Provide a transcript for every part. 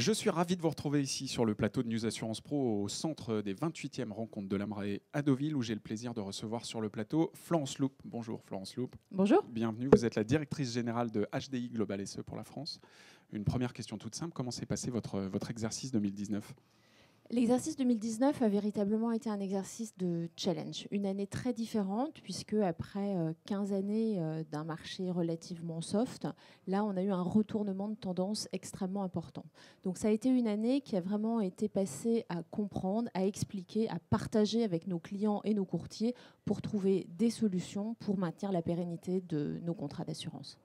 Je suis ravi de vous retrouver ici sur le plateau de News Assurance Pro au centre des 28e rencontres de l'AMRAE à Deauville où j'ai le plaisir de recevoir sur le plateau Florence Loup. Bonjour Florence Loup. Bonjour. Bienvenue, vous êtes la directrice générale de HDI Global SE pour la France. Une première question toute simple, comment s'est passé votre exercice 2019 ? L'exercice 2019 a véritablement été un exercice de challenge, une année très différente puisque après 15 années d'un marché relativement soft, là on a eu un retournement de tendance extrêmement important. Donc ça a été une année qui a vraiment été passée à comprendre, à expliquer, à partager avec nos clients et nos courtiers pour trouver des solutions pour maintenir la pérennité de nos contrats d'assurance.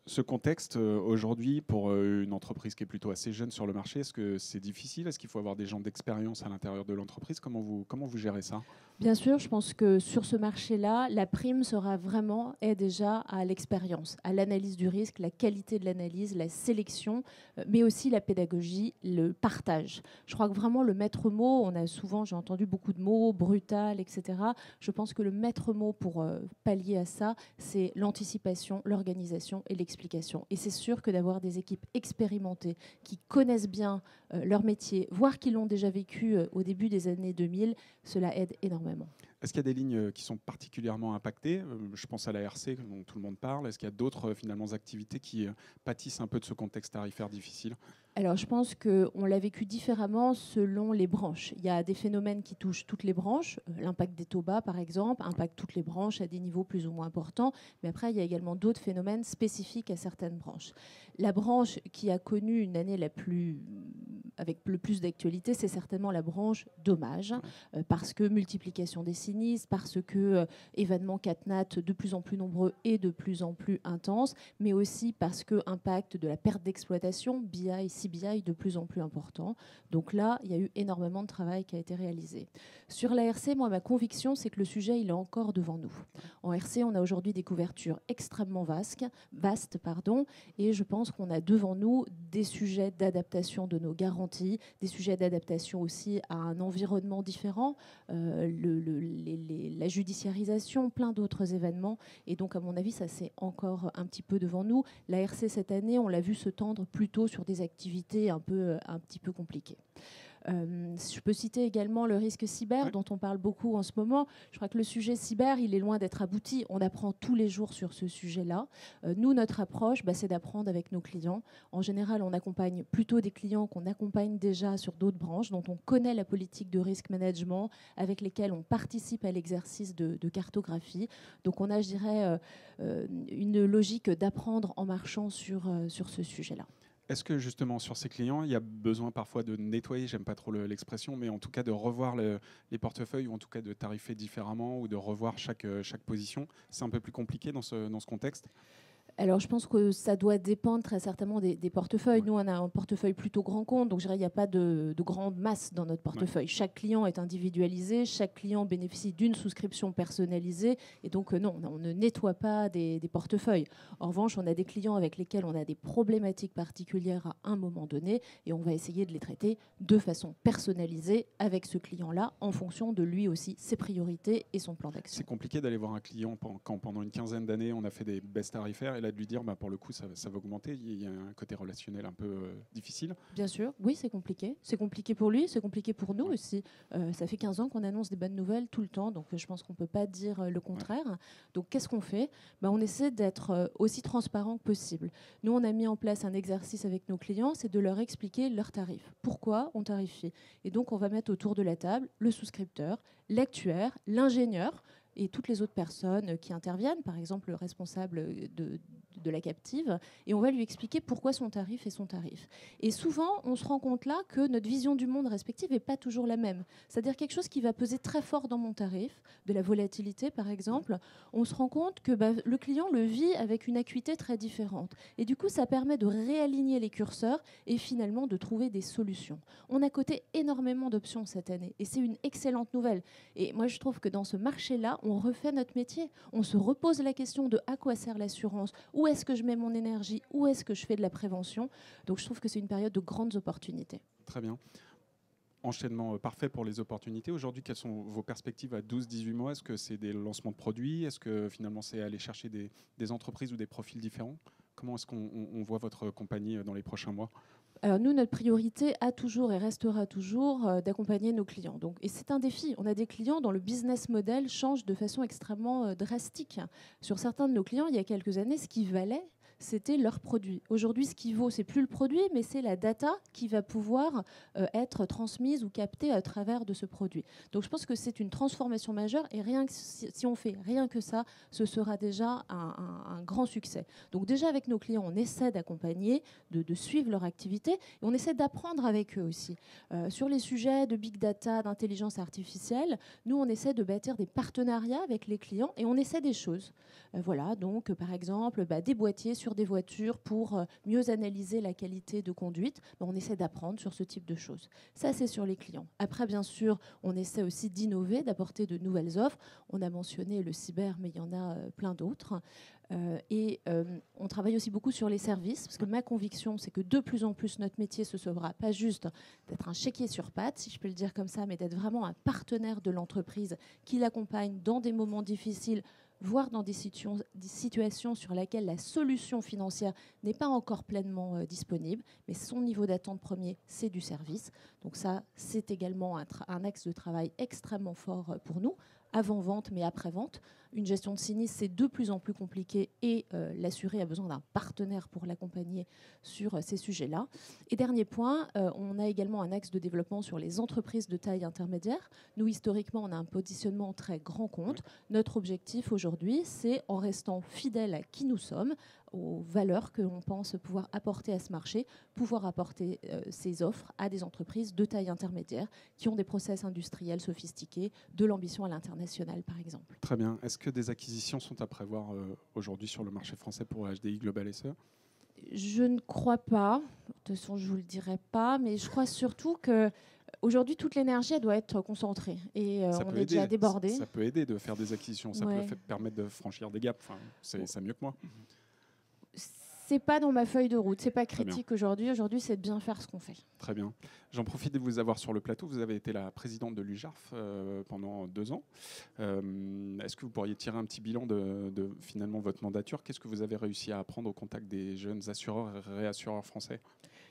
Ce contexte, aujourd'hui, pour une entreprise qui est plutôt assez jeune sur le marché, est-ce que c'est difficile ? Est-ce qu'il faut avoir des gens d'expérience à l'intérieur de l'entreprise ? Comment vous gérez ça ? Bien sûr, je pense que sur ce marché-là, la prime sera vraiment et déjà à l'expérience, à l'analyse du risque, la qualité de l'analyse, la sélection, mais aussi la pédagogie, le partage. Je crois que vraiment le maître mot, j'ai entendu beaucoup de mots, brutal, etc. Je pense que le maître mot pour pallier à ça, c'est l'anticipation, l'organisation et l'explication. Et c'est sûr que d'avoir des équipes expérimentées qui connaissent bien leur métier, voire qui l'ont déjà vécu au début des années 2000, cela aide énormément. Est-ce qu'il y a des lignes qui sont particulièrement impactées ? Je pense à la RC dont tout le monde parle. Est-ce qu'il y a d'autres finalement activités qui pâtissent un peu de ce contexte tarifaire difficile ? Alors, je pense qu'on l'a vécu différemment selon les branches. Il y a des phénomènes qui touchent toutes les branches. L'impact des taux bas, par exemple, impacte toutes les branches à des niveaux plus ou moins importants. Mais après, il y a également d'autres phénomènes spécifiques à certaines branches. La branche qui a connu une année avec le plus d'actualité, c'est certainement la branche dommages, parce que multiplication des sinistres, parce que événements CatNat de plus en plus nombreux et de plus en plus intenses, mais aussi parce que impact de la perte d'exploitation, BI, CBI de plus en plus important. Donc là, il y a eu énormément de travail qui a été réalisé. Sur la RC, moi, ma conviction, c'est que le sujet, il est encore devant nous. En RC, on a aujourd'hui des couvertures extrêmement vastes, et je pense qu'on a devant nous des sujets d'adaptation de nos garanties, des sujets d'adaptation aussi à un environnement différent, la judiciarisation, plein d'autres événements. Et donc, à mon avis, ça, c'est encore un petit peu devant nous. La RC, cette année, on l'a vu se tendre plutôt sur des activités un petit peu compliquées. Je peux citer également le risque cyber, dont on parle beaucoup en ce moment. Je crois que le sujet cyber, il est loin d'être abouti. On apprend tous les jours sur ce sujet-là. Nous, notre approche, c'est d'apprendre avec nos clients. En général, on accompagne plutôt des clients qu'on accompagne déjà sur d'autres branches, dont on connaît la politique de risk management, avec lesquels on participe à l'exercice de cartographie. Donc, on a, je dirais, une logique d'apprendre en marchant sur ce sujet-là. Est-ce que justement sur ces clients, il y a besoin parfois de nettoyer, j'aime pas trop l'expression, mais en tout cas de revoir les portefeuilles ou en tout cas de tarifer différemment ou de revoir chaque position ? C'est un peu plus compliqué dans ce contexte ? Alors, je pense que ça doit dépendre très certainement des portefeuilles. Nous, on a un portefeuille plutôt grand compte, donc je dirais qu'il n'y a pas de grande masse dans notre portefeuille. Chaque client est individualisé, chaque client bénéficie d'une souscription personnalisée, et donc non, on ne nettoie pas des portefeuilles. En revanche, on a des clients avec lesquels on a des problématiques particulières à un moment donné, et on va essayer de les traiter de façon personnalisée avec ce client-là, en fonction de lui aussi, ses priorités et son plan d'action. C'est compliqué d'aller voir un client quand pendant une quinzaine d'années, on a fait des baisses tarifaires, et là de lui dire pour le coup ça va augmenter, il y a un côté relationnel un peu difficile. Bien sûr, oui, c'est compliqué. C'est compliqué pour lui, c'est compliqué pour nous aussi. Ça fait 15 ans qu'on annonce des bonnes nouvelles tout le temps, donc je pense qu'on ne peut pas dire le contraire. Donc qu'est-ce qu'on fait ? On essaie d'être aussi transparent que possible. Nous, on a mis en place un exercice avec nos clients, c'est de leur expliquer leurs tarifs. Pourquoi on tarifie ? Et donc on va mettre autour de la table le souscripteur, l'actuaire, l'ingénieur, et toutes les autres personnes qui interviennent, par exemple le responsable de la captive, et on va lui expliquer pourquoi son tarif est son tarif. Et souvent, on se rend compte là que notre vision du monde respective n'est pas toujours la même. C'est-à-dire quelque chose qui va peser très fort dans mon tarif, de la volatilité par exemple, on se rend compte que le client le vit avec une acuité très différente. Et du coup, ça permet de réaligner les curseurs et finalement de trouver des solutions. On a coté énormément d'options cette année, et c'est une excellente nouvelle. Et moi, je trouve que dans ce marché-là, on refait notre métier. On se repose la question de à quoi sert l'assurance, où est-ce que je mets mon énergie, où est-ce que je fais de la prévention. Donc je trouve que c'est une période de grandes opportunités. Très bien. Enchaînement parfait pour les opportunités. Aujourd'hui, quelles sont vos perspectives à 12-18 mois ? Est-ce que c'est des lancements de produits ? Est-ce que finalement c'est aller chercher des entreprises ou des profils différents ? Comment est-ce qu'on voit votre compagnie dans les prochains mois ? Alors nous, notre priorité a toujours et restera toujours d'accompagner nos clients. Donc, et c'est un défi. On a des clients dont le business model change de façon extrêmement drastique. Sur certains de nos clients, il y a quelques années, ce qui valait, c'était leur produit. Aujourd'hui, ce qui vaut, c'est plus le produit, mais c'est la data qui va pouvoir être transmise ou captée à travers de ce produit. Donc je pense que c'est une transformation majeure et rien que si on fait rien que ça, ce sera déjà un grand succès. Donc déjà avec nos clients, on essaie d'accompagner, de suivre leur activité et on essaie d'apprendre avec eux aussi. Sur les sujets de big data, d'intelligence artificielle, nous on essaie de bâtir des partenariats avec les clients et on essaie des choses. Voilà, donc par exemple des boîtiers sur des voitures pour mieux analyser la qualité de conduite. On essaie d'apprendre sur ce type de choses. Ça, c'est sur les clients. Après, bien sûr, on essaie aussi d'innover, d'apporter de nouvelles offres. On a mentionné le cyber, mais il y en a plein d'autres. On travaille aussi beaucoup sur les services, parce que ma conviction, c'est que de plus en plus, notre métier, ce sera pas juste d'être un chéquier sur pattes, si je peux le dire comme ça, mais d'être vraiment un partenaire de l'entreprise qui l'accompagne dans des moments difficiles, voire dans des situations sur lesquelles la solution financière n'est pas encore pleinement disponible, mais son niveau d'attente premier, c'est du service. Donc ça, c'est également un axe de travail extrêmement fort pour nous, avant-vente, mais après-vente. Une gestion de sinistre, c'est de plus en plus compliqué et l'assuré a besoin d'un partenaire pour l'accompagner sur ces sujets-là. Et dernier point, on a également un axe de développement sur les entreprises de taille intermédiaire. Nous, historiquement, on a un positionnement très grand compte. Notre objectif aujourd'hui, c'est, en restant fidèle à qui nous sommes, aux valeurs que l'on pense pouvoir apporter à ce marché, pouvoir apporter ces offres à des entreprises de taille intermédiaire qui ont des process industriels sophistiqués, de l'ambition à l'international, par exemple. Très bien. Est-ce que des acquisitions sont à prévoir aujourd'hui sur le marché français pour HDI Global SE ? Je ne crois pas. De toute façon, je ne vous le dirai pas, mais je crois surtout que aujourd'hui, toute l'énergie doit être concentrée et on est déjà débordé. Ça peut aider de faire des acquisitions, ça peut permettre de franchir des gaps. Enfin, c'est mieux que moi. C'est pas dans ma feuille de route, c'est pas critique aujourd'hui. Aujourd'hui, c'est de bien faire ce qu'on fait. Très bien. J'en profite de vous avoir sur le plateau. Vous avez été la présidente de l'UJARF pendant 2 ans. Est-ce que vous pourriez tirer un petit bilan de finalement votre mandature ? Qu'est-ce que vous avez réussi à apprendre au contact des jeunes assureurs et réassureurs français ?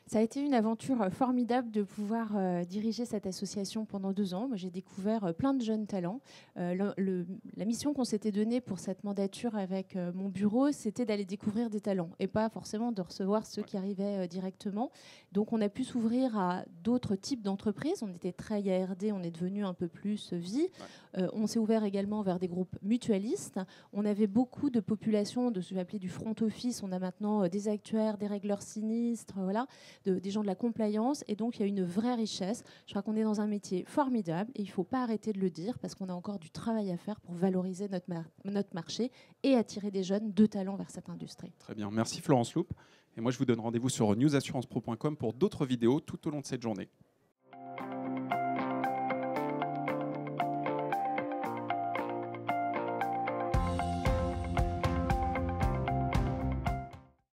Ça a été une aventure formidable de pouvoir diriger cette association pendant 2 ans. Moi, j'ai découvert plein de jeunes talents. La mission qu'on s'était donnée pour cette mandature avec mon bureau, c'était d'aller découvrir des talents et pas forcément de recevoir ceux qui arrivaient directement. Donc, on a pu s'ouvrir à d'autres types d'entreprises. On était très IARD, on est devenu un peu plus vie. On s'est ouvert également vers des groupes mutualistes. On avait beaucoup de populations de ce qu'on appelait du front office. On a maintenant des actuaires, des régleurs sinistres, voilà. Des gens de la compliance, et donc il y a une vraie richesse. Je crois qu'on est dans un métier formidable et il ne faut pas arrêter de le dire parce qu'on a encore du travail à faire pour valoriser notre marché et attirer des jeunes de talent vers cette industrie. Très bien, merci Florence Loup. Et moi je vous donne rendez-vous sur newsassurancepro.com pour d'autres vidéos tout au long de cette journée.